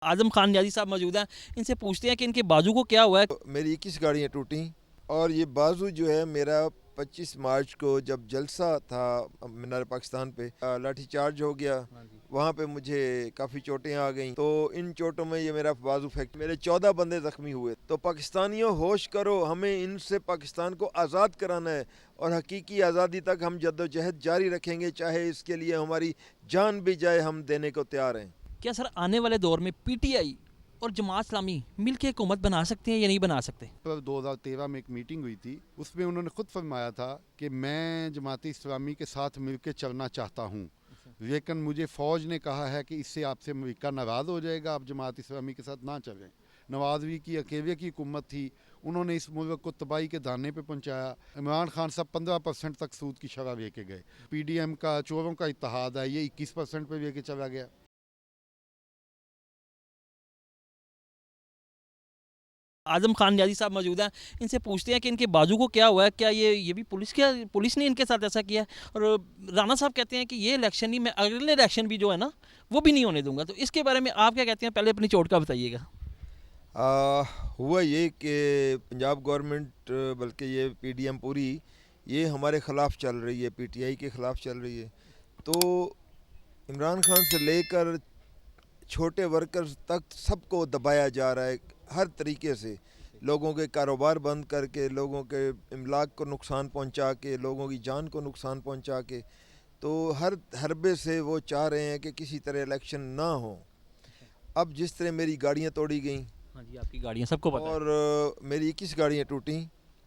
आजम खान नियाज़ी साहब मौजूद हैं। इनसे पूछते हैं कि इनके बाजू को क्या हुआ है। मेरी 21 गाड़ियाँ टूटी और ये बाजू जो है मेरा 25 मार्च को जब जलसा था मीनार पाकिस्तान पे लाठी चार्ज हो गया। वहाँ पे मुझे काफ़ी चोटें आ गईं, तो इन चोटों में ये मेरा बाजू फैक्ट मेरे 14 बंदे ज़ख्मी हुए। तो पाकिस्तानियों होश करो, हमें इनसे पाकिस्तान को आज़ाद कराना है और हकीकी आज़ादी तक हम जद्दोजहद जारी रखेंगे, चाहे इसके लिए हमारी जान भी जाए, हम देने को तैयार हैं। क्या सर आने वाले दौर में पीटीआई और जमात इस्लामी मिल के हुकूमत बना सकते हैं या नहीं बना सकते? पर 2013 में एक मीटिंग हुई थी, उसमें उन्होंने खुद फरमाया था कि मैं जमात इस्लामी के साथ मिलकर चलना चाहता हूँ, लेकिन मुझे फ़ौज ने कहा है कि इससे आपसे अमेरिका नाराज़ हो जाएगा, आप जमात इस्लामी के साथ ना चलें। नवाज़वी की अकेले की हुकूमत थी, उन्होंने इस मुल्क को तबाही के दाने पे पहुंचाया। इमरान खान साहब 15% तक सूद की शरह लेके गए। पीडीएम का चोरों का इत्तेहाद है, ये 21% पे लेके चला गया। आजम खान नियाज़ी साहब मौजूद हैं। इनसे पूछते हैं कि इनके बाजू को क्या हुआ है। क्या ये भी पुलिस ने इनके साथ ऐसा किया है? और राणा साहब कहते हैं कि ये इलेक्शन नहीं, मैं अगले इलेक्शन भी जो है ना वो भी नहीं होने दूंगा। तो इसके बारे में आप क्या कहते हैं? पहले अपनी चोट का बताइएगा। आ, हुआ ये कि पंजाब गवर्नमेंट बल्कि ये पीडीएम पूरी ये हमारे ख़िलाफ़ चल रही है, पीटीआई के ख़िलाफ़ चल रही है। तो इमरान खान से लेकर छोटे वर्कर्स तक सबको दबाया जा रहा है हर तरीके से, लोगों के कारोबार बंद करके, लोगों के इमलाक को नुकसान पहुंचा के, लोगों की जान को नुकसान पहुंचा के। तो हर हरबे से वो चाह रहे हैं कि किसी तरह इलेक्शन ना हो। अब जिस तरह मेरी गाड़ियाँ तोड़ी गई हाँ जी, आपकी गाड़ियाँ सबको पता है। और मेरी 21 गाड़ियाँ टूटी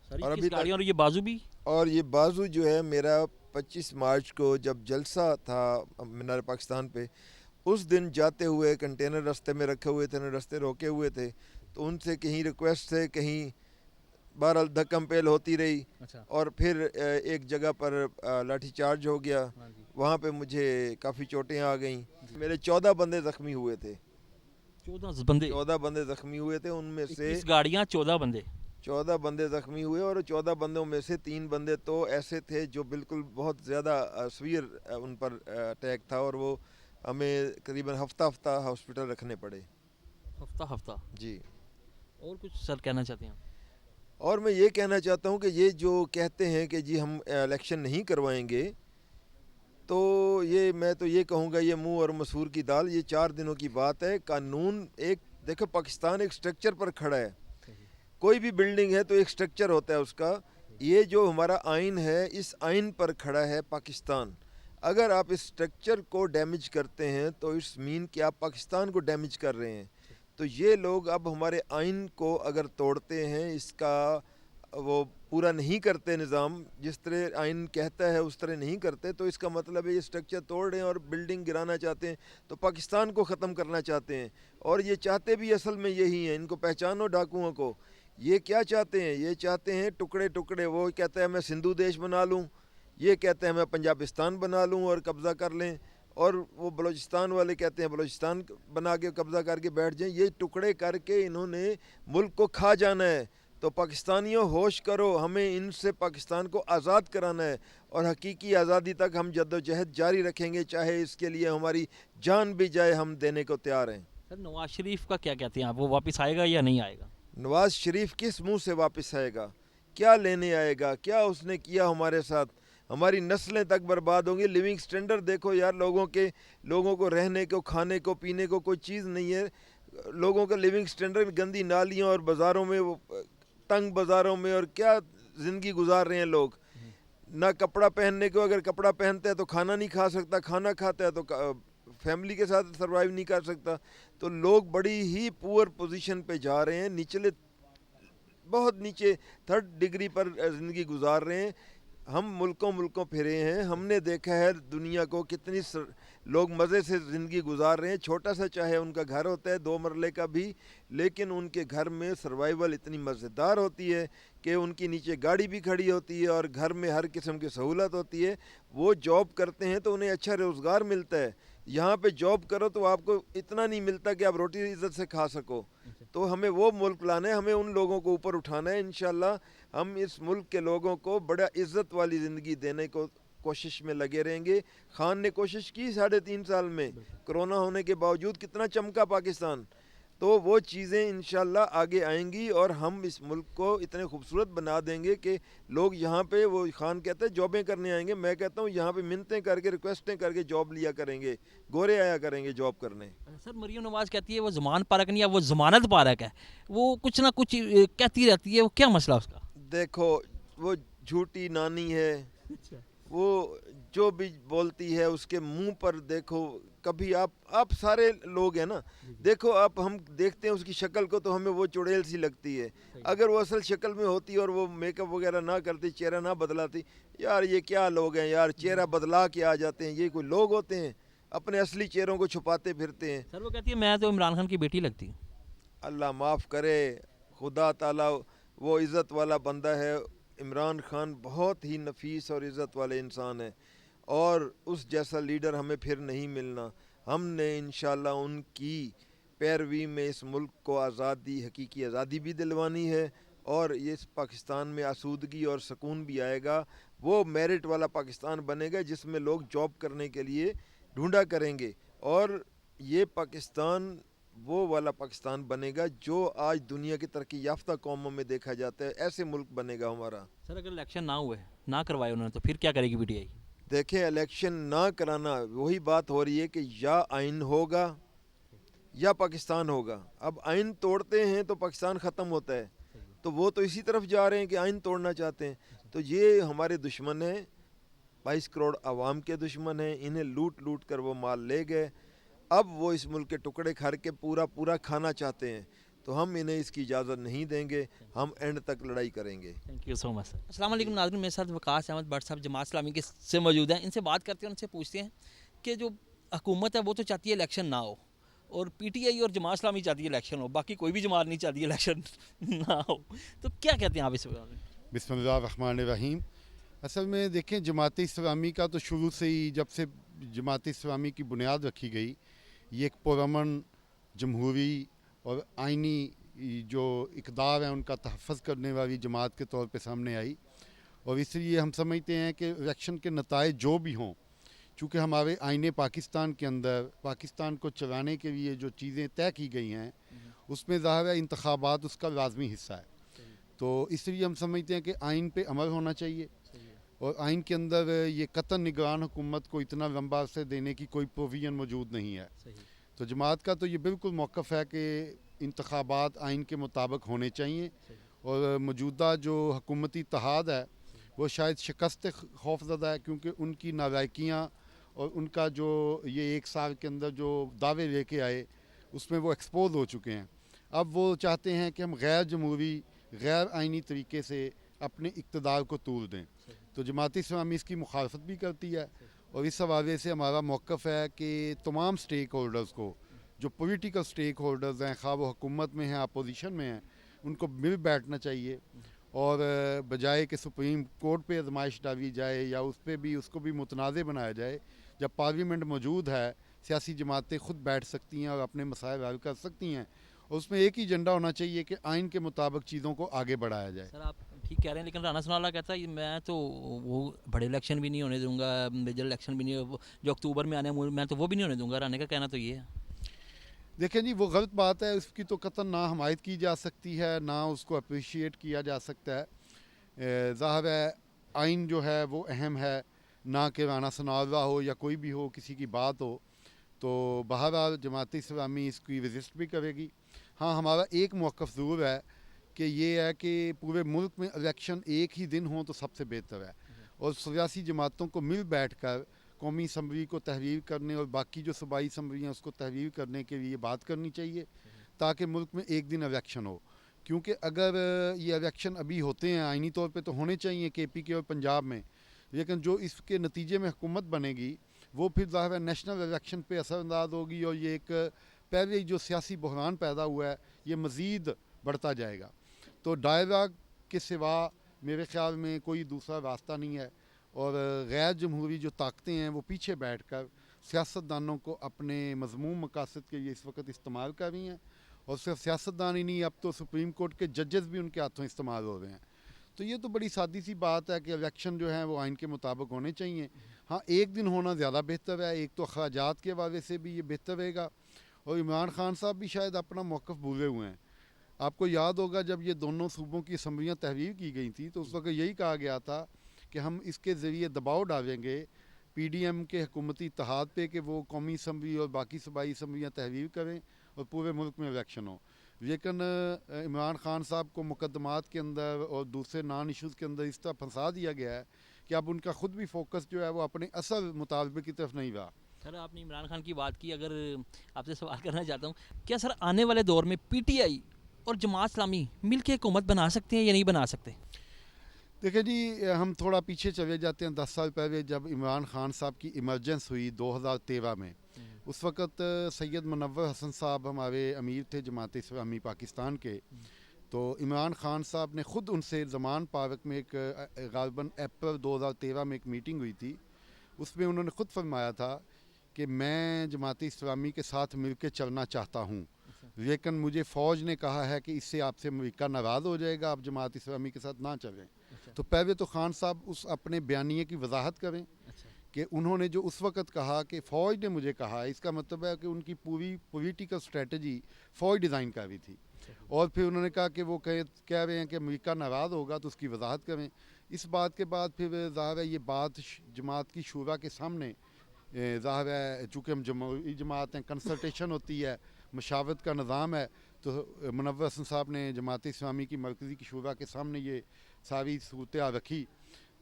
सर और किस अभी तक, गाड़ियाँ और ये बाजू भी? और ये बाजू जो है मेरा 25 मार्च को जब जलसा था मीनार पाकिस्तान पे, उस दिन जाते हुए कंटेनर रास्ते में रखे हुए थे, रास्ते रोके हुए थे, तो उनसे कहीं रिक्वेस्ट से कहीं बहरहाल धक्कम पेल होती रही। अच्छा। और फिर एक जगह पर लाठी चार्ज हो गया। हाँ जी। वहाँ पे मुझे काफ़ी चोटें आ गईं। मेरे 14 बंदे ज़ख्मी हुए थे। 14 बंदे? 14 बंदे ज़ख्मी हुए थे, उनमें से 21 गाड़ियाँ, 14 बंदे? 14 बंदे ज़ख्मी हुए और 14 बंदों में से 3 बंदे तो ऐसे थे जो बिल्कुल बहुत ज़्यादा सीवियर उन पर अटैक था और वो हमें करीबन हफ्ता हफ्ता हॉस्पिटल रखने पड़े। हफ्ता हफ्ता? जी। और कुछ सर कहना चाहते हैं आप? और मैं ये कहना चाहता हूँ कि ये जो कहते हैं कि जी हम इलेक्शन नहीं करवाएंगे, तो ये मैं तो ये कहूँगा ये मुंह और मसूर की दाल। ये 4 दिनों की बात है। कानून एक देखो, पाकिस्तान एक स्ट्रक्चर पर खड़ा है। कोई भी बिल्डिंग है तो एक स्ट्रक्चर होता है उसका। ये जो हमारा आइन है, इस आइन पर खड़ा है पाकिस्तान। अगर आप इस स्ट्रक्चर को डैमेज करते हैं तो इट्स मीन कि आप पाकिस्तान को डैमेज कर रहे हैं। तो ये लोग अब हमारे आइन को अगर तोड़ते हैं, इसका वो पूरा नहीं करते, निज़ाम जिस तरह आइन कहता है उस तरह नहीं करते, तो इसका मतलब है ये स्ट्रक्चर तोड़ रहे हैं और बिल्डिंग गिराना चाहते हैं, तो पाकिस्तान को ख़त्म करना चाहते हैं। और ये चाहते भी असल में यही हैं। इनको पहचानो डाकुओं को। ये क्या चाहते हैं? ये चाहते हैं टुकड़े टुकड़े। वो कहता है मैं सिंधु देश बना लूँ, ये कहते हैं मैं पंजाबिस्तान बना लूँ और कब्ज़ा कर लें, और वो बलूचिस्तान वाले कहते हैं बलूचिस्तान बना के कब्ज़ा करके बैठ जाएं। ये टुकड़े करके इन्होंने मुल्क को खा जाना है। तो पाकिस्तानियों होश करो, हमें इनसे पाकिस्तान को आज़ाद कराना है और हकीकी आज़ादी तक हम जद्दोजहद जारी रखेंगे, चाहे इसके लिए हमारी जान भी जाए, हम देने को तैयार हैं। सर नवाज शरीफ का क्या कहते हैं आप? वो वापस आएगा या नहीं आएगा? नवाज़ शरीफ किस मुंह से वापस आएगा? क्या लेने आएगा? क्या उसने किया हमारे साथ? हमारी नस्लें तक बर्बाद होंगी। लिविंग स्टैंडर्ड देखो यार, लोगों को रहने को, खाने को, पीने को कोई चीज़ नहीं है। लोगों का लिविंग स्टैंडर्ड गंदी नालियों और बाज़ारों में, वो तंग बाज़ारों में, और क्या ज़िंदगी गुजार रहे हैं लोग। ना कपड़ा पहनने को, अगर कपड़ा पहनता है तो खाना नहीं खा सकता, खाना खाता है तो फैमिली के साथ सरवाइव नहीं कर सकता। तो लोग बड़ी ही पुअर पोजीशन पे जा रहे हैं, निचले, बहुत नीचे, थर्ड डिग्री पर ज़िंदगी गुजार रहे हैं। हम मुल्कों मुल्कों फिरे हैं, हमने देखा है दुनिया को कितनी लोग मज़े से ज़िंदगी गुजार रहे हैं। छोटा सा चाहे उनका घर होता है 2 मरले का भी, लेकिन उनके घर में सर्वाइवल इतनी मज़ेदार होती है कि उनकी नीचे गाड़ी भी खड़ी होती है और घर में हर किस्म की सहूलत होती है। वो जॉब करते हैं तो उन्हें अच्छा रोज़गार मिलता है। यहाँ पे जॉब करो तो आपको इतना नहीं मिलता कि आप रोटी इज़्ज़त से खा सको। तो हमें वो मुल्क लाना है, हमें उन लोगों को ऊपर उठाना है। इंशाल्लाह हम इस मुल्क के लोगों को बड़ा इज़्ज़त वाली ज़िंदगी देने को कोशिश में लगे रहेंगे। खान ने कोशिश की 3.5 साल में, कोरोना होने के बावजूद कितना चमका पाकिस्तान। تو وہ چیزیں انشاءاللہ آگے آئیں گی اور ہم اس ملک کو اتنے خوبصورت بنا دیں گے کہ لوگ یہاں پہ، وہ خان کہتے ہیں جابیں کرنے آئیں گے، میں کہتا ہوں یہاں پہ منتیں کر کے ریکویسٹیں کر کے جاب لیا کریں گے، گورے آیا کریں گے جاب کرنے۔ سر مریم نواز کہتی ہے وہ زمان پارک نہیں ہے، وہ ضمانت پارک ہے، وہ کچھ نہ کچھ کہتی رہتی ہے، وہ کیا مسئلہ اس کا؟ دیکھو وہ جھوٹی نانی ہے، وہ جو بھی بولتی ہے اس کے منہ پر دیکھو، کبھی آپ سارے لوگ ہیں نا، دیکھو آپ ہم دیکھتے ہیں اس کی شکل کو تو ہمیں وہ چڑیل سی لگتی ہے، اگر وہ اصل شکل میں ہوتی اور وہ میک اپ وغیرہ نہ کرتی، چہرہ نہ بدلاتی، یار یہ کیا لوگ ہیں یار، چہرہ بدلا کے آ جاتے ہیں، یہ کوئی لوگ ہوتے ہیں؟ اپنے اصلی چہروں کو چھپاتے پھرتے ہیں۔ سر وہ کہتی ہے میں تو عمران خان کی بیٹی لگتی ہوں۔ اللہ معاف کرے، خدا تعالیٰ وہ عزت والا بندہ ہے، عمران خان بہت ہی نفیس اور عزت والے انسان ہیں، اور اس جیسا لیڈر ہمیں پھر نہیں ملنا۔ ہم نے انشاءاللہ ان کی پیروی میں اس ملک کو آزادی، حقیقی آزادی بھی دلوانی ہے، اور یہ اس پاکستان میں آسودگی اور سکون بھی آئے گا۔ وہ میرٹ والا پاکستان بنے گا جس میں لوگ جاب کرنے کے لیے ڈھونڈا کریں گے، اور یہ پاکستان وہ والا پاکستان بنے گا جو آج دنیا کی ترقی یافتہ قوموں میں دیکھا جاتا ہے، ایسے ملک بنے گا ہمارا۔ سر اگر الیکشن نہ ہوئے، نہ کروائے انہوں نے، تو پھر کیا کرے گی پی ٹی آئی؟ دیکھیں الیکشن نہ کرانا، وہی بات ہو رہی ہے کہ یا آئین ہوگا یا پاکستان ہوگا۔ اب آئین توڑتے ہیں تو پاکستان ختم ہوتا ہے، تو وہ تو اسی طرف جا رہے ہیں کہ آئین توڑنا چاہتے ہیں، تو یہ ہمارے دشمن ہیں، 22 کروڑ عوام کے دشمن ہیں، انہیں لوٹ لوٹ کر وہ مال لے گئے، اب وہ اس ملک کے ٹکڑے کھر کے پورا کھانا چاہتے ہیں، تو ہم انہیں اس کی اجازت نہیں دیں گے، ہم اینڈ تک لڑائی کریں گے۔ تھینک یو سو مچ سر۔ السلام علیکم ناظرین، میرے ساتھ وقاص احمد بٹ صاحب جماعت اسلامی کے سے موجود ہیں، ان سے بات کرتے ہیں، ان سے پوچھتے ہیں کہ جو حکومت ہے وہ تو چاہتی ہے الیکشن نہ ہو، اور پی ٹی آئی اور جماعت اسلامی چاہتی ہے الیکشن ہو، باقی کوئی بھی جماعت نہیں چاہتی الیکشن نہ ہو، تو کیا کہتے ہیں آپ اس بارے میں؟ بسم اللہ الرحمن الرحیم۔ اصل میں دیکھیں جماعت اسلامی کا تو شروع سے ہی، جب سے جماعت اسلامی کی بنیاد رکھی گئی، یہ ایک پرامن جمہوری اور آئینی جو اقدار ہیں ان کا تحفظ کرنے والی جماعت کے طور پہ سامنے آئی، اور اس لیے ہم سمجھتے ہیں کہ الیکشن کے نتائج جو بھی ہوں، چونکہ ہمارے آئین پاکستان کے اندر پاکستان کو چلانے کے لیے جو چیزیں طے کی گئی ہیں اس میں ظاہر ہے انتخابات اس کا لازمی حصہ ہے، تو اس لیے ہم سمجھتے ہیں کہ آئین پہ عمل ہونا چاہیے، اور آئین کے اندر یہ قطع نگران حکومت کو اتنا لمبا عرصے دینے کی کوئی پروویژن موجود نہیں ہے، تو جماعت کا تو یہ بالکل موقف ہے کہ انتخابات آئین کے مطابق ہونے چاہیے، اور موجودہ جو حکومتی اتحاد ہے وہ شاید شکست خوف زدہ ہے، کیونکہ ان کی نالائکیاں اور ان کا جو یہ 1 سال کے اندر جو دعوے لے کے آئے اس میں وہ ایکسپوز ہو چکے ہیں۔ اب وہ چاہتے ہیں کہ ہم غیر جمہوری، غیر آئینی طریقے سے اپنے اقتدار کو طول دیں، تو جماعت اسلامی اس کی مخالفت بھی کرتی ہے، اور اس حوالے سے ہمارا موقف ہے کہ تمام سٹیک ہولڈرز کو، جو پولیٹیکل سٹیک ہولڈرز ہیں، خواہ وہ حکومت میں ہیں اپوزیشن میں ہیں، ان کو مل بیٹھنا چاہیے، اور بجائے کہ سپریم کورٹ پہ آزمائش ڈالی جائے یا اس پہ بھی، اس کو بھی متنازع بنایا جائے، جب پارلیمنٹ موجود ہے سیاسی جماعتیں خود بیٹھ سکتی ہیں اور اپنے مسائل حل کر سکتی ہیں، اور اس میں ایک ہی ایجنڈا ہونا چاہیے کہ آئین کے مطابق چیزوں کو آگے بڑھایا جائے۔ سر آپ ٹھیک کہہ رہے ہیں، لیکن رانا ثناءاللہ کہتا ہے میں تو وہ بڑے الیکشن بھی نہیں ہونے دوں گا، میجر الیکشن بھی نہیں، جو اکتوبر میں آنے ہیں میں تو وہ بھی نہیں ہونے دوں گا، رانے کا کہنا تو یہ ہے۔ دیکھیں جی وہ غلط بات ہے، اس کی تو قطعاً نہ حمایت کی جا سکتی ہے، نہ اس کو اپریشیٹ کیا جا سکتا ہے، ظاہر ہے آئین جو ہے وہ اہم ہے، نہ کہ رانا ثناءاللہ ہو یا کوئی بھی ہو، کسی کی بات ہو، تو بہرحال جماعت اسلامی اس کی رجسٹ بھی کرے گی۔ ہاں ہمارا ایک موقف ضرور ہے کہ یہ ہے کہ پورے ملک میں الیکشن ایک ہی دن ہوں تو سب سے بہتر ہے، اور سیاسی جماعتوں کو مل بیٹھ کر قومی اسمبلی کو تحریر کرنے اور باقی جو صوبائی اسمبلیاں اس کو تحریر کرنے کے لیے بات کرنی چاہیے، تاکہ ملک میں ایک دن الیکشن ہو، کیونکہ اگر یہ الیکشن ابھی ہوتے ہیں آئینی طور پہ تو ہونے چاہیے کے پی کے اور پنجاب میں، لیکن جو اس کے نتیجے میں حکومت بنے گی وہ پھر ظاہر ہے نیشنل الیکشن پہ اثر انداز ہوگی، اور یہ ایک پہلے جو سیاسی بحران پیدا ہوا ہے یہ مزید بڑھتا جائے گا، تو ڈائیلاگ کے سوا میرے خیال میں کوئی دوسرا راستہ نہیں ہے، اور غیر جمہوری جو طاقتیں ہیں وہ پیچھے بیٹھ کر سیاستدانوں کو اپنے مذموم مقاصد کے لیے اس وقت استعمال کر رہی ہیں، اور صرف سیاستدان ہی نہیں، اب تو سپریم کورٹ کے ججز بھی ان کے ہاتھوں استعمال ہو رہے ہیں، تو یہ تو بڑی سادی سی بات ہے کہ الیکشن جو ہیں وہ آئین کے مطابق ہونے چاہیے۔ ہاں ایک دن ہونا زیادہ بہتر ہے، ایک تو اخراجات کے حوالے سے بھی یہ بہتر رہے گا، और इमरान खान साहब भी शायद अपना मौक़िफ़ भूले हुए हैं। आपको याद होगा जब ये दोनों सूबों की असम्बलियाँ तहरीर की गई थी तो उस वक्त यही कहा गया था कि हम इसके ज़रिए दबाव डालेंगे PDM के हुकूमती इत्तेहाद पे कि वो कौमी असम्बली और बाकी सूबाई असम्बलियाँ तहरीर करें और पूरे मुल्क में इलेक्शन हो। लेकिन इमरान खान साहब को मुकदमात के अंदर और दूसरे नॉन इशूज़ के अंदर इस तरह फंसा दिया गया है कि अब उनका ख़ुद भी फोकस जो है वो अपने असल मुतालबे की तरफ नहीं रहा। सर आपने इमरान खान की बात की, अगर आपसे सवाल करना चाहता हूँ, क्या सर आने वाले दौर में PTI और जमात इस्लामी मिल के हुकूमत बना सकते हैं या नहीं बना सकते? देखिए जी, हम थोड़ा पीछे चले जाते हैं 10 साल पहले जब इमरान खान साहब की इमरजेंस हुई 2013 में। उस वक़्त सैयद मुनव्वर हसन साहब हमारे अमीर थे जमात इस्लामी पाकिस्तान के। तो इमरान खान साहब ने ख़ुद उनसे ज़मान पार्क में एक गालिबन अप्रैल 2013 में एक मीटिंग हुई थी। उसमें उन्होंने ख़ुद फरमाया था कि मैं जमात इस्लामी के साथ मिल के चलना चाहता हूँ, लेकिन मुझे फ़ौज ने कहा है कि इससे आपसे अमेरिका नाराज़ हो जाएगा, आप जमात इस्लामी के साथ ना चलें। तो पहले तो खान साहब उस अपने बयानिए की वजाहत करें कि उन्होंने जो उस वक़्त कहा कि फ़ौज ने मुझे कहा, इसका मतलब है कि उनकी पूरी पॉलिटिकल स्ट्रेटजी फ़ौज डिज़ाइन कर रही थी। और फिर उन्होंने कहा कि वो कह रहे हैं कि अमेरिका नाराज़ होगा तो उसकी वजाहत करें। इस बात के बाद फिर ज़ाहिर है ये बात जमात की शूरा के सामने ज़ाहिर है, चूँकि हम जमहूरी जमात हैं, कंसल्टेशन होती है, मशावरत का निज़ाम है, तो मुनव्वर हसन साहब ने जमात इस्लामी की मरकज़ी की शूरा के सामने ये सारी सूरत रखी।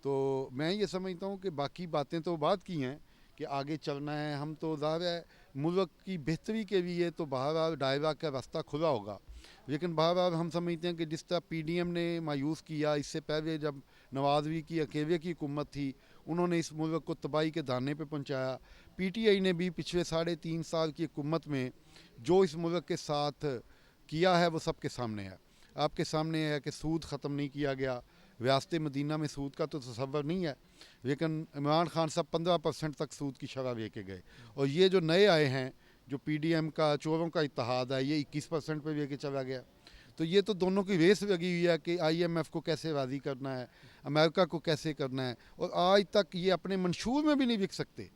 तो मैं ये समझता हूँ कि बाकी बातें तो बात की हैं कि आगे चलना है, हम तो ज़ाहिर है मुल्क की बेहतरी के लिए तो बहरहाल डायरा का रास्ता खुला होगा। लेकिन बहरहाल हम समझते हैं कि जिस तरह PDM ने मायूस किया, इससे पहले जब नवाज़वी की अकेले की हुकूमत थी उन्होंने इस मुल्क को तबाही के दाने पे पहुंचाया। PTI ने भी पिछले 3.5 साल की हुकूमत में जो इस मुल्क के साथ किया है वो सबके सामने है। आपके सामने है कि सूद ख़त्म नहीं किया गया, रियासत मदीना में सूद का तो तसव्वुर नहीं है, लेकिन इमरान खान साहब 15% तक सूद की शरह लेके गए। और ये जो नए आए हैं जो PDM का चोरों का इत्तेहाद है, ये 21% पे लेके चला गया। तो ये तो दोनों की रेस लगी हुई है कि IMF को कैसे राज़ी करना है, अमेरिका को कैसे करना है। और आज तक ये अपने मंशूर में भी नहीं विक सकते।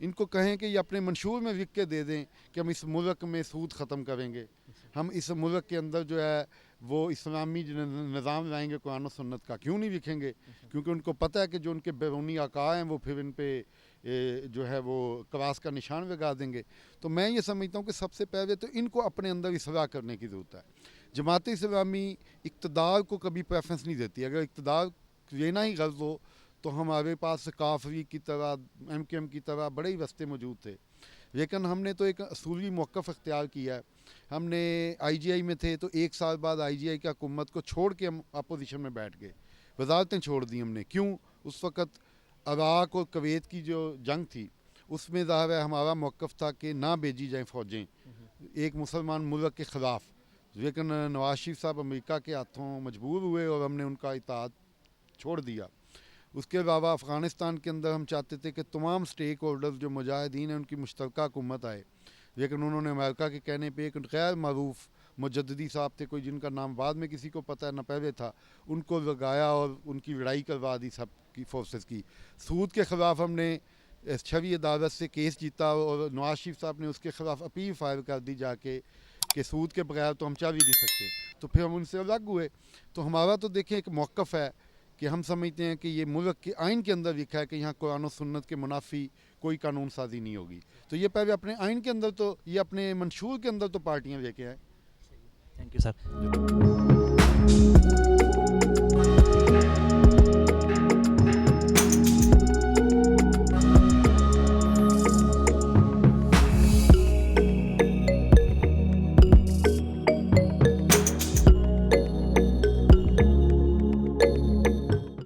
इनको कहें कि ये अपने मंशूर में विक के दे दें कि हम इस मुल्क में सूद ख़त्म करेंगे, हम इस मुल्क के अंदर जो है वो इस्लामी निज़ाम लाएंगे, कुरान और सुन्नत का, क्यों नहीं लिखेंगे? क्योंकि उनको पता है कि जो उनके बैरूनी आका हैं वो फिर इन पे जो है वो क्रॉस का निशान लगा देंगे। तो मैं ये समझता हूँ कि सबसे पहले तो इनको अपने अंदर इस्लाह करने की ज़रूरत है। जमात इस्लामी इक़्तिदार को कभी प्रेफरेंस नहीं देती। अगर इक़्तिदार लेना ही गर्ज़ हो तो हमारे पास काफरी की तरह, MKM की तरह बड़े ही रस्ते मौजूद थे। लेकिन हमने तो एक असूली मौक़िफ़ इख्तियार किया है। हमने IGI में थे तो 1 साल बाद IGI की हुकूमत को छोड़ के हम अपोजिशन में बैठ गए, वजारतें छोड़ दी हमने। क्यों? उस वक़्त इराक़ और कुवैत की जो जंग थी उसमें ज़ाहिर है हमारा मौक़िफ़ था कि ना भेजी जाएँ फ़ौजें एक मुसलमान मुल्क के ख़िलाफ़। लेकिन नवाज शरीफ साहब अमेरिका के हाथों मजबूर हुए और हमने उनका इत्तेहाद छोड़ दिया। उसके अलावा अफ़गानिस्तान के अंदर हम चाहते थे कि तमाम स्टेक होल्डर्स जो मुजाहिदीन हैं उनकी मुश्तरका हुकूमत आए, लेकिन उन्होंने अमेरिका के कहने पे एक गैर मरूफ मुजद्दिदी साहब थे, कोई जिनका नाम बाद में किसी को पता है न पहले था, उनको लगाया और उनकी लड़ाई करवा दी सब की फोर्सेस की। सूद के ख़िलाफ़ हमने शरई अदालत से केस जीता और नवाज शरीफ साहब ने उसके ख़िलाफ़ अपील फाइल कर दी जाके कि सूद के बगैर तो हम चल ही नहीं सकते। तो फिर हम उनसे अलग हुए। तो हमारा तो देखें एक मौक़िफ़ है कि हम समझते हैं कि ये मुल्क के आइन के अंदर लिखा है कि यहाँ कुरान और सुन्नत के मुनाफी कोई कानून साजी नहीं होगी। तो ये पहले अपने आइन के अंदर तो, ये अपने मंशूर के अंदर तो पार्टियाँ लेके आए। Thank you sir.